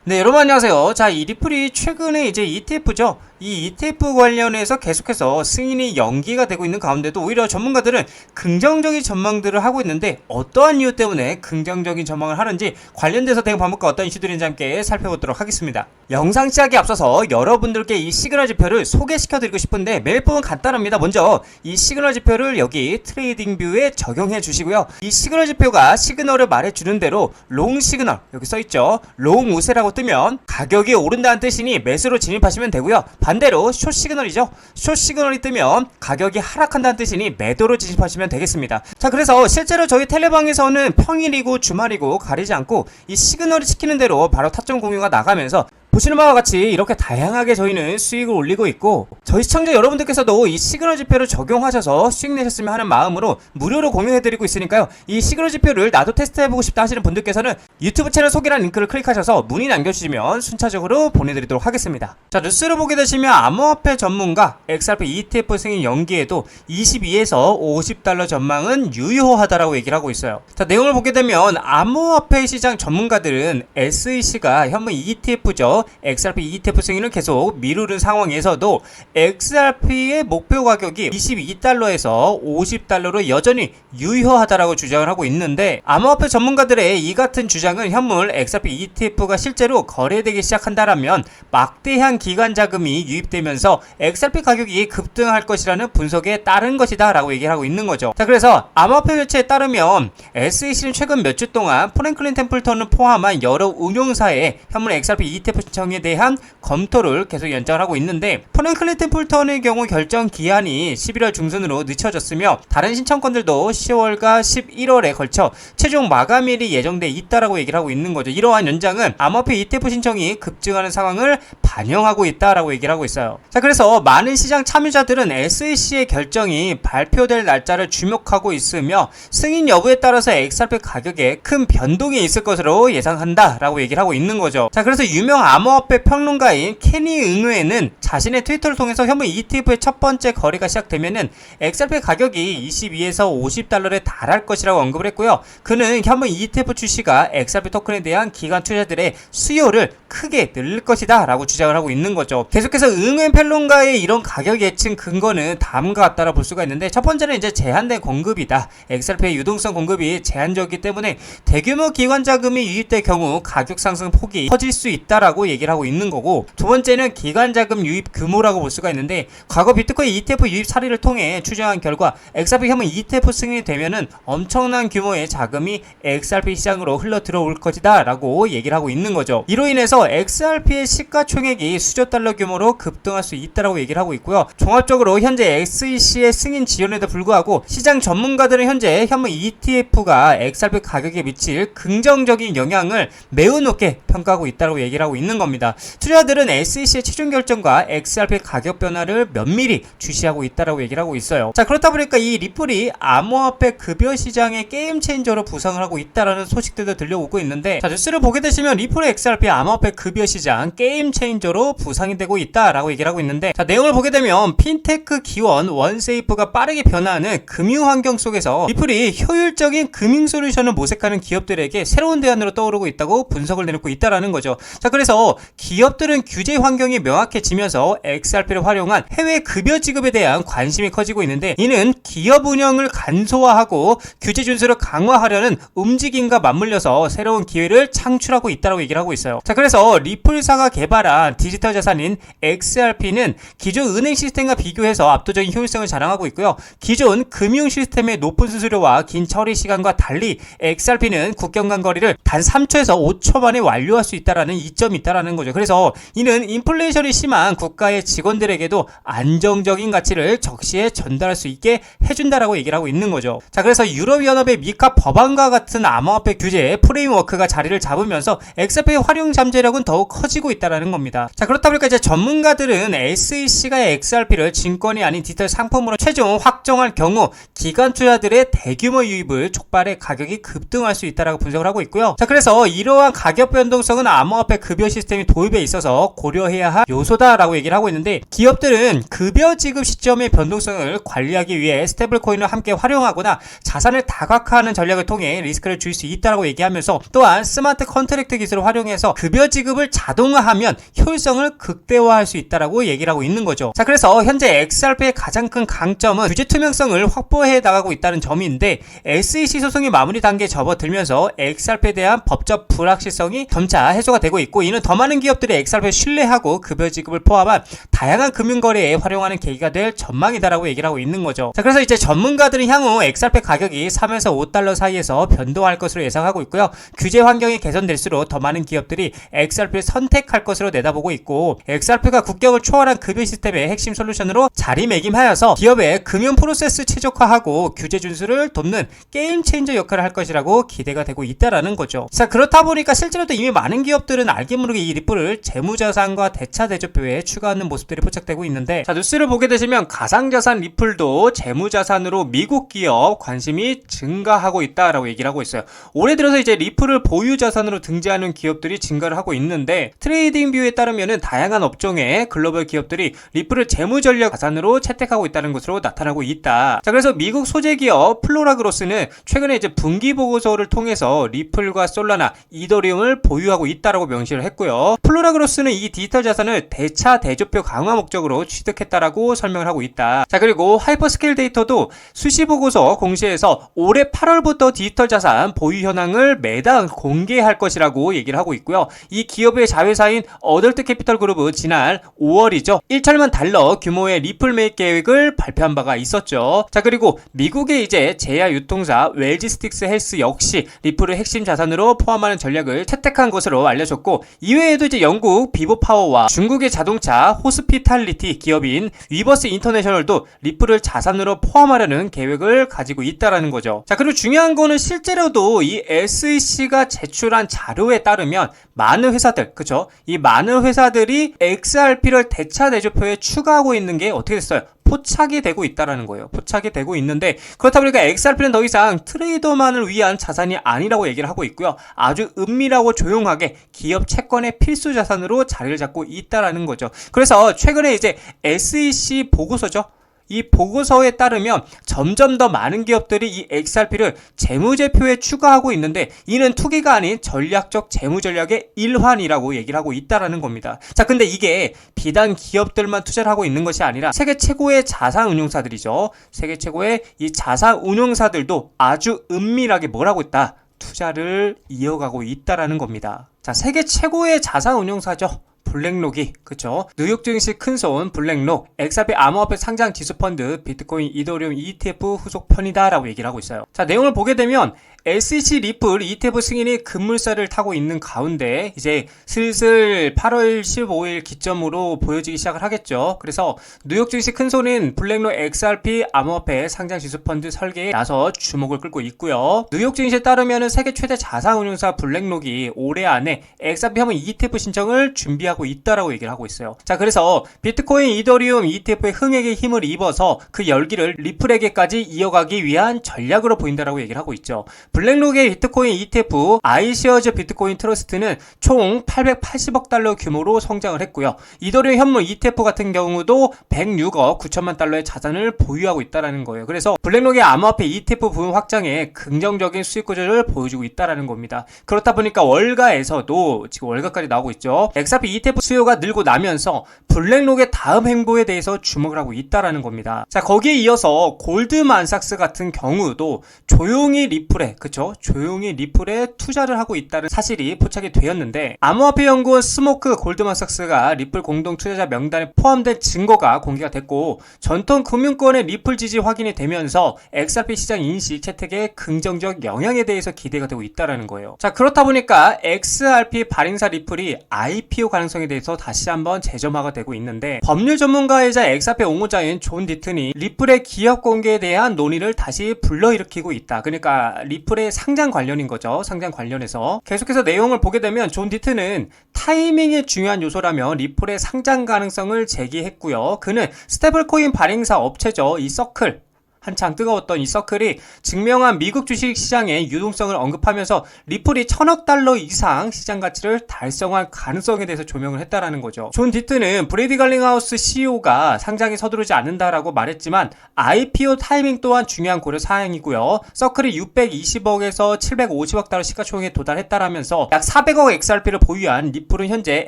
네, 여러분 안녕하세요. 자, 이 리플이 최근에 이제 ETF죠. 이 ETF 관련해서 계속해서 승인이 연기가 되고 있는 가운데도 오히려 전문가들은 긍정적인 전망들을 하고 있는데 어떠한 이유 때문에 긍정적인 전망을 하는지 관련돼서 대응 방법과 어떤 이슈들인지 함께 살펴보도록 하겠습니다. 영상 시작에 앞서서 여러분들께 이 시그널 지표를 소개시켜드리고 싶은데 매일법은 간단합니다. 먼저 이 시그널 지표를 여기 트레이딩 뷰에 적용해 주시고요. 이 시그널 지표가 시그널을 말해주는 대로 롱 시그널 여기 써있죠. 롱 우세라고 뜨면 가격이 오른다는 뜻이니 매수로 진입하시면 되고요. 반대로 숏 시그널이죠. 숏 시그널이 뜨면 가격이 하락한다는 뜻이니 매도로 진입하시면 되겠습니다. 자, 그래서 실제로 저희 텔레방에서는 평일이고 주말이고 가리지 않고 이 시그널이 시키는 대로 바로 타점 공유가 나가면서 보시는 바와 같이 이렇게 다양하게 저희는 수익을 올리고 있고, 저희 시청자 여러분들께서도 이 시그널 지표를 적용하셔서 수익 내셨으면 하는 마음으로 무료로 공유해드리고 있으니까요. 이 시그널 지표를 나도 테스트해보고 싶다 하시는 분들께서는 유튜브 채널 소개란 링크를 클릭하셔서 문의 남겨주시면 순차적으로 보내드리도록 하겠습니다. 자, 뉴스를 보게 되시면 암호화폐 전문가 XRP ETF 승인 연기에도 22에서 50달러 전망은 유효하다라고 얘기를 하고 있어요. 자, 내용을 보게 되면 암호화폐 시장 전문가들은 SEC가 현물 ETF죠. XRP ETF 승인을 계속 미루는 상황에서도 XRP의 목표 가격이 22달러에서 50달러로 여전히 유효하다라고 주장을 하고 있는데, 암호화폐 전문가들의 이 같은 주장은 현물 XRP ETF가 실제로 거래되기 시작한다라면 막대한 기관 자금이 유입되면서 XRP 가격이 급등할 것이라는 분석에 따른 것이다 라고 얘기를 하고 있는 거죠. 자, 그래서 암호화폐 매체에 따르면 SEC는 최근 몇 주 동안 프랭클린 템플턴을 포함한 여러 운용사의 현물 XRP ETF 신청에 대한 검토를 계속 연장을 하고 있는데, 프랭클린 템플턴의 경우 결정 기한이 11월 중순으로 늦춰졌으며 다른 신청권들도 10월과 11월에 걸쳐 최종 마감일이 예정돼 있다라고 얘기를 하고 있는 거죠. 이러한 연장은 암호화폐 ETF 신청이 급증하는 상황을 반영하고 있다라고 얘기를 하고 있어요. 자, 그래서 많은 시장 참여자들은 SEC의 결정이 발표될 날짜를 주목하고 있으며 승인 여부에 따라서 XRP 가격에 큰 변동이 있을 것으로 예상한다라고 얘기를 하고 있는 거죠. 자, 그래서 유명 암호화폐 평론가인 케니 응웨는 자신의 트위터를 통해서 현물 ETF의 첫 번째 거래가 시작되면은 XRP 가격이 22에서 50달러에 달할 것이라고 언급을 했고요. 그는 현물 ETF 출시가 XRP 토큰에 대한 기관 투자들의 수요를 크게 늘릴 것이다 라고 주장을 하고 있는 거죠. 계속해서 응웬 평론가의 이런 가격 예측 근거는 다음과 같다라 볼 수가 있는데, 첫 번째는 이제 제한된 공급이다. XRP의 유동성 공급이 제한적이기 때문에 대규모 기관 자금이 유입될 경우 가격 상승 폭이 커질 수 있다라고 얘기를 하고 있는 거고, 두 번째는 기관 자금 유입 규모라고 볼 수가 있는데, 과거 비트코인 ETF 유입 사례를 통해 추정한 결과 XRP 현물 ETF 승인이 되면은 엄청난 규모의 자금이 XRP 시장으로 흘러 들어올 것이다 라고 얘기를 하고 있는 거죠. 이로 인해서 XRP의 시가총액이 수조 달러 규모로 급등할 수 있다라고 얘기를 하고 있고요. 종합적으로 현재 SEC의 승인 지연에도 불구하고 시장 전문가들은 현재 현물 ETF가 XRP 가격에 미칠 긍정적인 영향을 매우 높게 평가하고 있다고 얘기를 하고 있는 겁니다. 투자자들은 SEC의 최종 결정과 XRP 가격 변화를 면밀히 주시하고 있다고 얘기를 하고 있어요. 자, 그렇다 보니까 이 리플이 암호화폐 급여 시장의 게임 체인저로 부상을 하고 있다라는 소식들도 들려오고 있는데, 자, 뉴스를 보게 되시면 리플의 XRP 암호화폐 급여 시장 게임 체인저로 부상이 되고 있다라고 얘기를 하고 있는데, 자, 내용을 보게 되면 핀테크 기원 원세이프가 빠르게 변화하는 금융 환경 속에서 리플이 효율적인 금융 솔루션을 모색하는 기업들에게 새로운 대안으로 떠오르고 있다고 분석을 내놓고 있다라는 거죠. 자, 그래서 기업들은 규제 환경이 명확해지면서 XRP를 활용한 해외 급여 지급에 대한 관심이 커지고 있는데, 이는 기업 운영을 간소화하고 규제 준수를 강화하려는 움직임과 맞물려서 새로운 기회를 창출하고 있다고 얘기를 하고 있어요. 자, 그래서 리플사가 개발한 디지털 자산인 XRP는 기존 은행 시스템과 비교해서 압도적인 효율성을 자랑하고 있고요. 기존 금융 시스템의 높은 수수료와 긴 처리 시간과 달리 XRP는 국경 간 거리를 단 3초에서 5초 만에 완료할 수 있다라는 이점이 있다라는 거죠. 그래서 이는 인플레이션이 심한 국가의 직원들에게도 안정적인 가치를 적시에 전달할 수 있게 해준다라고 얘기를 하고 있는 거죠. 자, 그래서 유럽연합의 미카 법안과 같은 암호화폐 규제 프레임워크가 자리를 잡으면서 XRP의 활용 잠재력은 더욱 커지고 있다라는 겁니다. 자, 그렇다 보니까 이제 전문가들은 SEC가 XRP를 증권이 아닌 디지털 상품으로 최종 확정할 경우 기관 투자들의 대규모 유입을 촉발해 가격이 급등할 수 있다라고 분석을 하고 있고요. 자, 그래서 이러한 가격 변동성은 암호화폐 급여 시스템이 도입에 있어서 고려해야 할 요소다라고 얘기를 하고 있는데, 기업들은 급여 지급 시점의 변동성을 관리하기 위해 스테이블 코인을 함께 활용하거나 자산을 다각화하는 전략을 통해 리스크를 줄 수 있다라고 얘기하면서, 또한 스마트 컨트랙트 기술을 활용해서 급여 지급을 자동화하면 효율성을 극대화할 수 있다라고 얘기를 하고 있는 거죠. 자, 그래서 현재 XRP의 가장 큰 강점은 규제 투명성을 확보해 나가고 있다는 점인데 SEC 소송이 마무리 단계에 접어들면서 XRP에 대한 법적 불확실성이 점차 해소가 되고 있고, 이는 더 많은 기업들이 XRP를 신뢰하고 급여 지급을 포함한 다양한 금융거래에 활용하는 계기가 될 전망이다라고 얘기를 하고 있는 거죠. 자, 그래서 이제 전문가들은 향후 XRP 가격이 3에서 5달러 사이에서 변동할 것으로 예상하고 있고요. 규제 환경이 개선될수록 더 많은 기업들이 XRP를 선택할 것으로 내다보고 있고, XRP가 국격을 초월한 급여 시스템의 핵심 솔루션으로 자리매김하여서 기업의 금융 프로세스 최적화하고 규제 준수를 돕는 게임 체인저 역할을 할 것이라고 기대가 되고 있다라는 거죠. 자, 그렇다 보니까 실제로도 이미 많은 기업들은 알게 모르게 이 리플을 재무자산과 대차 대조표에 추가하는 모습들이 포착되고 있는데, 자, 뉴스를 보게 되시면 가상자산 리플도 재무자산으로 미국 기업 관심이 증가하고 있다라고 얘기를 하고 있어요. 올해 들어서 이제 리플을 보유자산으로 등재하는 기업들이 증가를 하고 있는데, 트레이딩 뷰에 따르면은 다양한 업종의 글로벌 기업들이 리플을 재무전략 자산으로 채택하고 있다는 것으로 나타나고 있다. 자, 그래서 미국 소재 기업 플로라그로스는 최근에 이제 분기 보고서를 통해서 리플과 솔라나, 이더리움을 보유하고 있다라고 명시를 했고요. 플로라그로스는 이 디지털 자산을 대차 대조표 강화 목적으로 취득했다라고 설명을 하고 있다. 자, 그리고 하이퍼스케일 데이터도 수시 보고서 공시에서 올해 8월부터 디지털 자산 보유 현황을 매달 공개할 것이라고 얘기를 하고 있고요. 이 기업의 자회사인 어덜트 캐피털 그룹은 지난 5월이죠. 1천만 달러 규모의 리플 매입 계획을 발표한 바가 있었죠. 자, 그리고 미국의 이제 제야 유통사 웰지스틱스 헬스 역시 리플을 핵심 자산으로 포함하는 전략을 채택한 것으로 알려졌고, 이외에도 이제 영국 비보파워와 중국의 자동차 호스피탈리티 기업인 위버스 인터내셔널도 리플을 자산으로 포함하려는 계획을 가지고 있다라는 거죠. 자, 그리고 중요한 거는 실제로도 이 SEC가 제출한 자료에 따르면 많은 회사들, 그쵸? 이 많은 회사들이 XRP를 대차 대조표에 추가하고 있는 게 어떻게 됐어요? 포착이 되고 있다라는 거예요. 포착이 되고 있는데, 그렇다 보니까 XRP는 더 이상 트레이더만을 위한 자산이 아니라고 얘기를 하고 있고요. 아주 은밀하고 조용하게 기업 채권의 필수 자산으로 자리를 잡고 있다라는 거죠. 그래서 최근에 이제 SEC 보고서죠. 이 보고서에 따르면 점점 더 많은 기업들이 이 XRP를 재무제표에 추가하고 있는데, 이는 투기가 아닌 전략적 재무전략의 일환이라고 얘기를 하고 있다라는 겁니다. 자, 근데 이게 비단 기업들만 투자를 하고 있는 것이 아니라 세계 최고의 자산운용사들이죠. 세계 최고의 이 자산운용사들도 아주 은밀하게 뭘 하고 있다? 투자를 이어가고 있다라는 겁니다. 자, 세계 최고의 자산운용사죠. 블랙록이, 그쵸? 뉴욕 증시 큰손 블랙록, XRP 암호화폐 상장 지수펀드, 비트코인, 이더리움 ETF 후속 편이다라고 얘기를 하고 있어요. 자, 내용을 보게 되면 SEC 리플 ETF 승인이 급물살을 타고 있는 가운데 이제 슬슬 8월 15일 기점으로 보여지기 시작을 하겠죠. 그래서 뉴욕 증시 큰손인 블랙록 XRP 암호화폐 상장 지수펀드 설계에 나서 주목을 끌고 있고요. 뉴욕 증시에 따르면 세계 최대 자산운용사 블랙록이 올해 안에 XRP 협업 ETF 신청을 준비하고 있다라고 얘기를 하고 있어요. 자, 그래서 비트코인, 이더리움 ETF의 흥행에 힘을 입어서 그 열기를 리플에게까지 이어가기 위한 전략으로 보인다라고 얘기를 하고 있죠. 블랙록의 비트코인 ETF 아이시어즈 비트코인 트러스트는 총 880억 달러 규모로 성장을 했고요. 이더리움 현물 ETF 같은 경우도 106억 9천만 달러의 자산을 보유하고 있다는 거예요. 그래서 블랙록의 암호화폐 ETF 부분 확장에 긍정적인 수익 구조를 보여주고 있다는 겁니다. 그렇다 보니까 월가에서도 지금 월가까지 나오고 있죠. XRP ETF 수요가 늘고 나면서 블랙록의 다음 행보에 대해서 주목을 하고 있다는 겁니다. 자, 거기에 이어서 골드만삭스 같은 경우도 조용히 리플에, 그쵸? 조용히 리플에 투자를 하고 있다는 사실이 포착이 되었는데, 암호화폐 연구원 스모크 골드만삭스가 리플 공동 투자자 명단에 포함된 증거가 공개가 됐고, 전통 금융권의 리플 지지 확인이 되면서 XRP 시장 인식 채택에 긍정적 영향에 대해서 기대가 되고 있다는 거예요. 자, 그렇다 보니까 XRP 발행사 리플이 IPO 가능성에 대해서 다시 한번 재점화가 되고 있는데, 법률 전문가이자 XRP 옹호자인 존 디튼이 리플의 기업 공개에 대한 논의를 다시 불러일으키고 있다. 그러니까 리플의 상장 관련인 거죠. 상장 관련해서 계속해서 내용을 보게 되면 존 디튼은 타이밍이 중요한 요소라며 리플의 상장 가능성을 제기했고요. 그는 스테이블코인 발행사 업체죠. 이 서클, 한창 뜨거웠던 이 서클이 증명한 미국 주식시장의 유동성을 언급하면서 리플이 1000억 달러 이상 시장 가치를 달성할 가능성에 대해서 조명을 했다라는 거죠. 존 디트는 브래디 갈링하우스 CEO가 상장에 서두르지 않는다라고 말했지만 IPO 타이밍 또한 중요한 고려 사항이고요. 서클이 620억에서 750억 달러 시가총액에 도달했다라면서 약 400억 XRP를 보유한 리플은 현재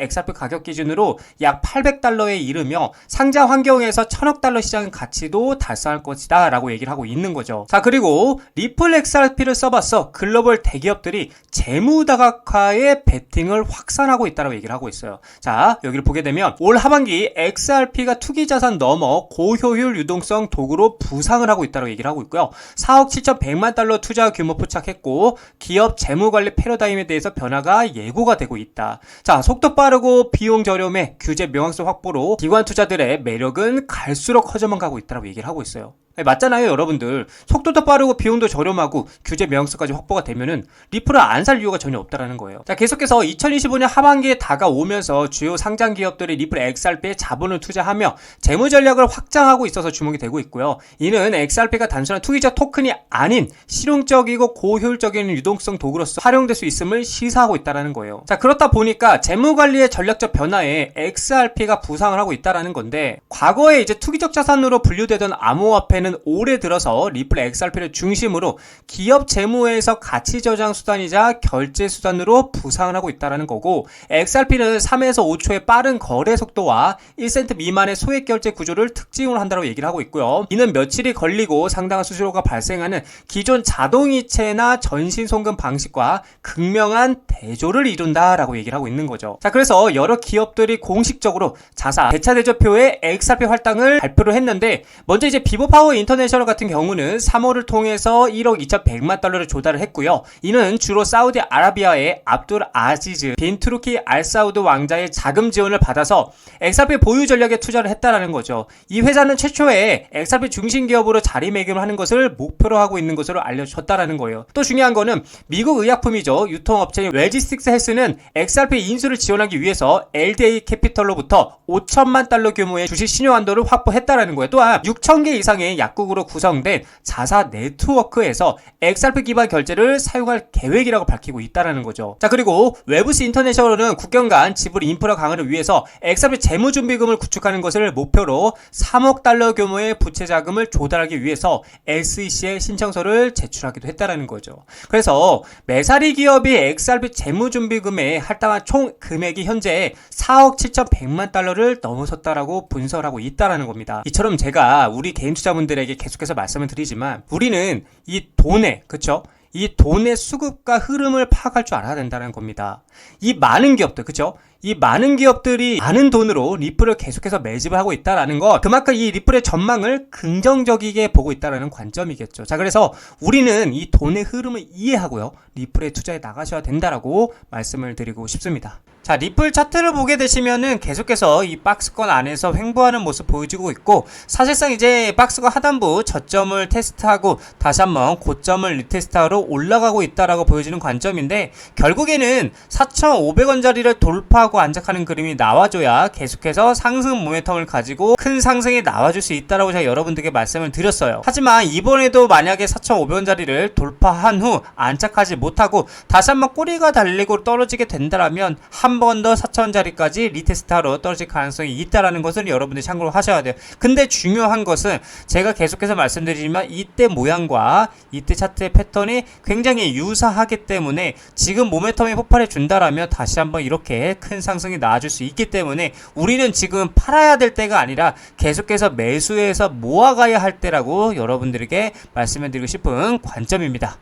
XRP 가격 기준으로 약 800달러에 이르며 상장 환경에서 1000억 달러 시장 가치도 달성할 것이다 라고 얘기를 하고 있는 거죠. 자, 그리고 리플 XRP를 써봤어 글로벌 대기업들이 재무다각화에 베팅을 확산하고 있다고 얘기를 하고 있어요. 자, 여기를 보게 되면 올 하반기 XRP가 투기자산 넘어 고효율 유동성 도구로 부상을 하고 있다고 얘기를 하고 있고요. 4억 7,100만 달러 투자 규모 포착했고 기업 재무관리 패러다임에 대해서 변화가 예고가 되고 있다. 자, 속도 빠르고 비용 저렴해 규제 명확성 확보로 기관 투자들의 매력은 갈수록 커져만 가고 있다고 얘기를 하고 있어요. 맞잖아요, 여러분들. 속도도 빠르고 비용도 저렴하고 규제 명확성까지 확보가 되면은 리플을 안 살 이유가 전혀 없다라는 거예요. 자, 계속해서 2025년 하반기에 다가오면서 주요 상장 기업들이 리플 XRP에 자본을 투자하며 재무 전략을 확장하고 있어서 주목이 되고 있고요. 이는 XRP가 단순한 투기적 토큰이 아닌 실용적이고 고효율적인 유동성 도구로서 활용될 수 있음을 시사하고 있다라는 거예요. 자, 그렇다 보니까 재무 관리의 전략적 변화에 XRP가 부상을 하고 있다라는 건데, 과거에 이제 투기적 자산으로 분류되던 암호화폐 는 올해 들어서 리플 XRP를 중심으로 기업 재무에서 가치 저장 수단이자 결제 수단으로 부상을 하고 있다는 거고, XRP는 3에서 5초의 빠른 거래 속도와 1센트 미만의 소액 결제 구조를 특징으로 한다고 얘기를 하고 있고요. 이는 며칠이 걸리고 상당한 수수료가 발생하는 기존 자동이체나 전신송금 방식과 극명한 대조를 이룬다라고 얘기를 하고 있는 거죠. 자, 그래서 여러 기업들이 공식적으로 자사 대차 대조표의 XRP 할당을 발표를 했는데, 먼저 이제 비보파워 인터내셔널 같은 경우는 3월을 통해서 1억 2,100만 달러를 조달을 했고요. 이는 주로 사우디아라비아의 압둘 아지즈 빈 투르키 알사우드 왕자의 자금 지원을 받아서 XRP 보유 전략에 투자를 했다라는 거죠. 이 회사는 최초에 XRP 중심 기업으로 자리매김을 하는 것을 목표로 하고 있는 것으로 알려졌다라는 거예요. 또 중요한 거는 미국 의약품이죠. 유통업체인 웰지스틱스 헬스는 XRP 인수를 지원하기 위해서 LDA 캐피털로부터 5천만 달러 규모의 주식 신용 한도를 확보했다라는 거예요. 또한 6,000개 이상의 약국으로 구성된 자사 네트워크에서 XRP 기반 결제를 사용할 계획이라고 밝히고 있다는 거죠. 자, 그리고 웨브스 인터내셔널은 국경 간 지불 인프라 강화를 위해서 XRP 재무준비금을 구축하는 것을 목표로 3억 달러 규모의 부채 자금을 조달하기 위해서 SEC에 신청서를 제출하기도 했다는 거죠. 그래서 메사리 기업이 XRP 재무준비금에 할당한 총 금액이 현재 4억 7,100만 달러를 넘어섰다라고 분석하고 있다는 겁니다. 이처럼 제가 우리 개인 투자분들에게 계속해서 말씀을 드리지만, 우리는 이 돈에, 그쵸? 이 돈의 수급과 흐름을 파악할 줄 알아야 된다는 겁니다. 이 많은 기업들, 그쵸? 이 많은 기업들이 많은 돈으로 리플을 계속해서 매집을 하고 있다는 것, 그만큼 이 리플의 전망을 긍정적이게 보고 있다는 관점이겠죠. 자, 그래서 우리는 이 돈의 흐름을 이해하고요, 리플에 투자해 나가셔야 된다라고 말씀을 드리고 싶습니다. 자, 리플 차트를 보게 되시면은 계속해서 이 박스권 안에서 횡보하는 모습 보여지고 있고, 사실상 이제 박스권 하단부 저점을 테스트하고 다시 한번 고점을 리테스트하러 올라가고 있다라고 보여지는 관점인데, 결국에는 4,500원짜리를 돌파하고 안착하는 그림이 나와줘야 계속해서 상승 모멘텀을 가지고 큰 상승이 나와줄 수 있다라고 제가 여러분들께 말씀을 드렸어요. 하지만 이번에도 만약에 4,500원짜리를 돌파한 후 안착하지 못하고 다시 한번 꼬리가 달리고 떨어지게 된다면 한 번 더 4,000원짜리까지 리테스트하러 떨어질 가능성이 있다라는 것을 여러분들이 참고로 하셔야 돼요. 근데 중요한 것은 제가 계속해서 말씀드리지만, 이때 모양과 이때 차트의 패턴이 굉장히 유사하기 때문에 지금 모멘텀이 폭발해 준다라면 다시 한번 이렇게 큰 상승이 나와줄 수 있기 때문에 우리는 지금 팔아야 될 때가 아니라 계속해서 매수해서 모아가야 할 때라고 여러분들에게 말씀을 드리고 싶은 관점입니다.